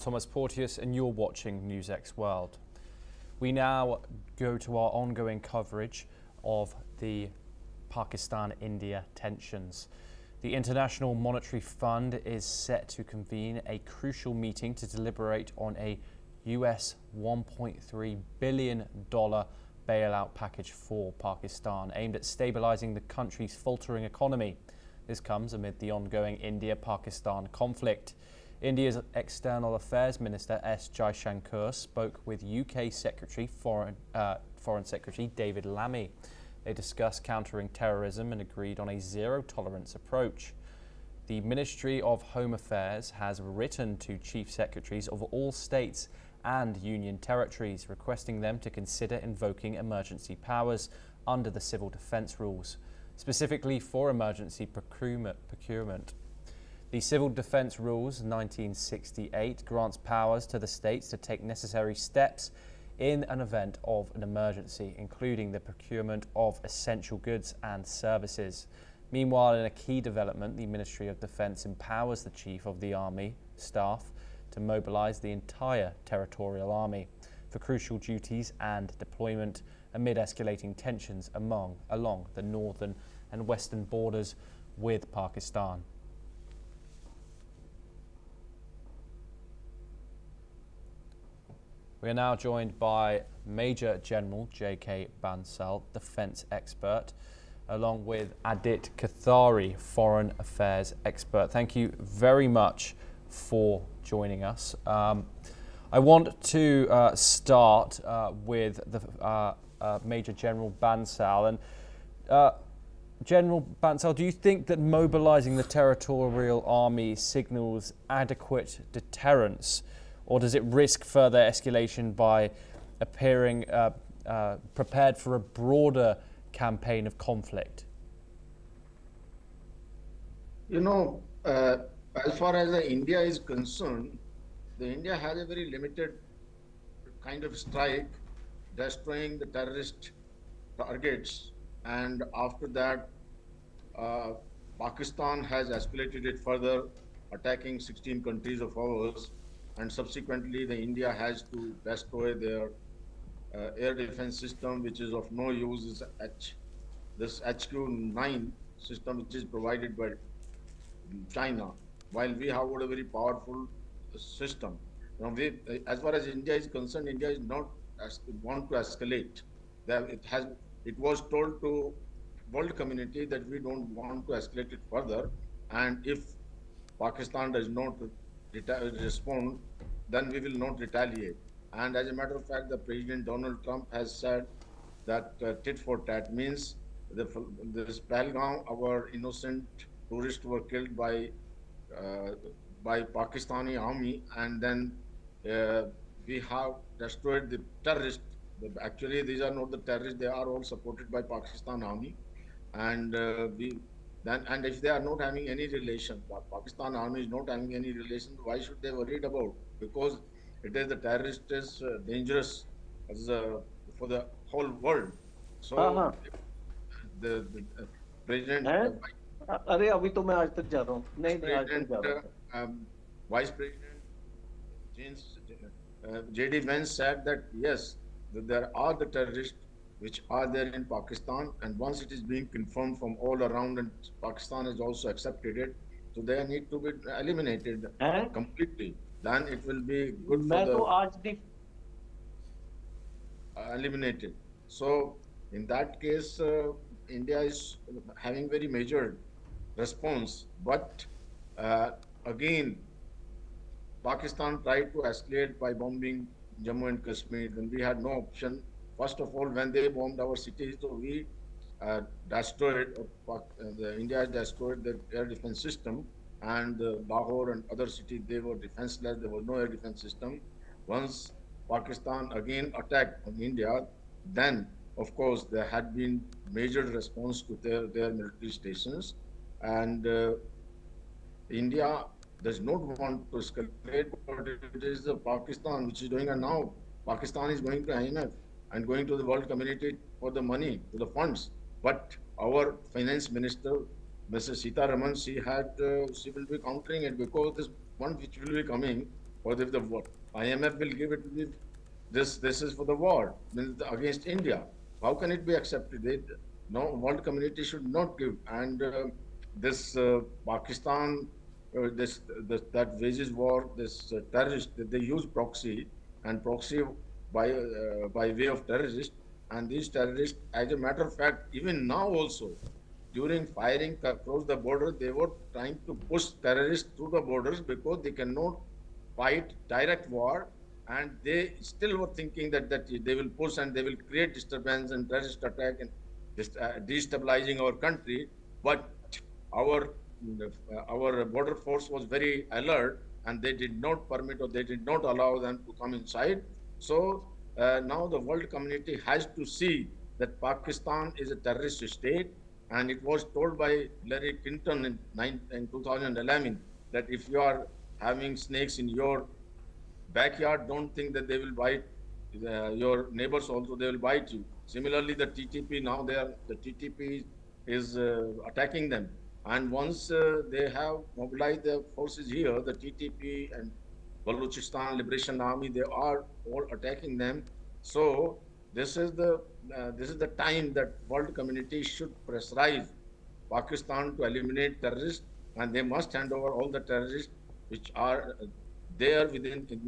Thomas Porteous, and you're watching NewsX World. We now go to our ongoing coverage of the Pakistan-India tensions. The International Monetary Fund is set to convene a crucial meeting to deliberate on a US $1.3 billion bailout package for Pakistan, aimed at stabilizing the country's faltering economy. This comes amid the ongoing India-Pakistan conflict. India's External Affairs Minister S. Jaishankar spoke with UK Foreign Secretary David Lammy. They discussed countering terrorism and agreed on a zero-tolerance approach. The Ministry of Home Affairs has written to chief secretaries of all states and union territories, requesting them to consider invoking emergency powers under the civil defence rules, specifically for emergency procurement. The Civil Defence Rules 1968 grants powers to the states to take necessary steps in an event of an emergency, including the procurement of essential goods and services. Meanwhile, in a key development, the Ministry of Defence empowers the Chief of the Army Staff to mobilise the entire Territorial Army for crucial duties and deployment amid escalating tensions along the northern and western borders with Pakistan. We are now joined by Major General J.K. Bansal, defence expert, along with Adit Kathari, foreign affairs expert. Thank you very much for joining us. I want to start with the Major General Bansal. And General Bansal, do you think that mobilising the Territorial Army signals adequate deterrence, or does it risk further escalation by appearing prepared for a broader campaign of conflict? You know, as far as India is concerned, India has a very limited kind of strike, destroying the terrorist targets, and after that, Pakistan has escalated it further, attacking 16 countries of ours. And subsequently, India has to destroy their air defense system, which is of no use, is this HQ-9 system, which is provided by China, while we have got a very powerful system. Now, as far as India is concerned, India is not want to escalate. It was told to world community that we don't want to escalate it further, and if Pakistan does not respond, then we will not retaliate. And as a matter of fact, the President Donald Trump has said that tit for tat means this Pahalgam, our innocent tourists were killed by Pakistani army, and then we have destroyed the terrorists. Actually, these are not the terrorists; they are all supported by Pakistan army, and and if they are not having any relation, Pakistan army is not having any relation, why should they worried about? Because it is the terrorist is dangerous for the whole world. So the president, अरे अभी तो मैं आज तक जा रहा हूँ नहीं नहीं आज तक जा रहा हूँ Vice President J.D. Vance said that yes, that there are the terrorists which are there in Pakistan, and once it is being confirmed from all around, and Pakistan has also accepted it, so they need to be eliminated completely. Then it will be good for the eliminated. So in that case, India is having very major response, but again, Pakistan tried to escalate by bombing Jammu and Kashmir, and we had no option. First of all, when they bombed our cities, so we destroyed, India destroyed the air defense system, and Lahore and other cities, they were defenseless, there was no air defense system. Once Pakistan again attacked on India, then of course there had been major response to their military stations, and India does not want to escalate, but it is Pakistan which is doing it now. Pakistan is going to IMF and going to the world community for the money, to the funds. But our finance minister, Mrs. Sitaraman, she will be countering it, because this one which will be coming, or if the IMF will give it, this is for the war against India. How can it be accepted? No, world community should not give. And this Pakistan, that wages war, this terrorist, they use proxy and proxy by way of terrorists. And these terrorists, as a matter of fact, even now also, during firing across the border, they were trying to push terrorists through the borders because they cannot fight direct war, and they still were thinking that they will push and they will create disturbance and terrorist attack and destabilizing our country. But our our border force was very alert, and they did not permit or they did not allow them to come inside. So now the world community has to see that Pakistan is a terrorist state, and it was told by Hillary Clinton in 2011 that if you are having snakes in your backyard, don't think that they will bite your neighbors also, they will bite you. Similarly, the TTP, now the TTP is attacking them. And once they have mobilized their forces here, the TTP and Balochistan Liberation Army, they are all attacking them. So this is the time that world community should pressurize Pakistan to eliminate terrorists, and they must hand over all the terrorists which are there within inside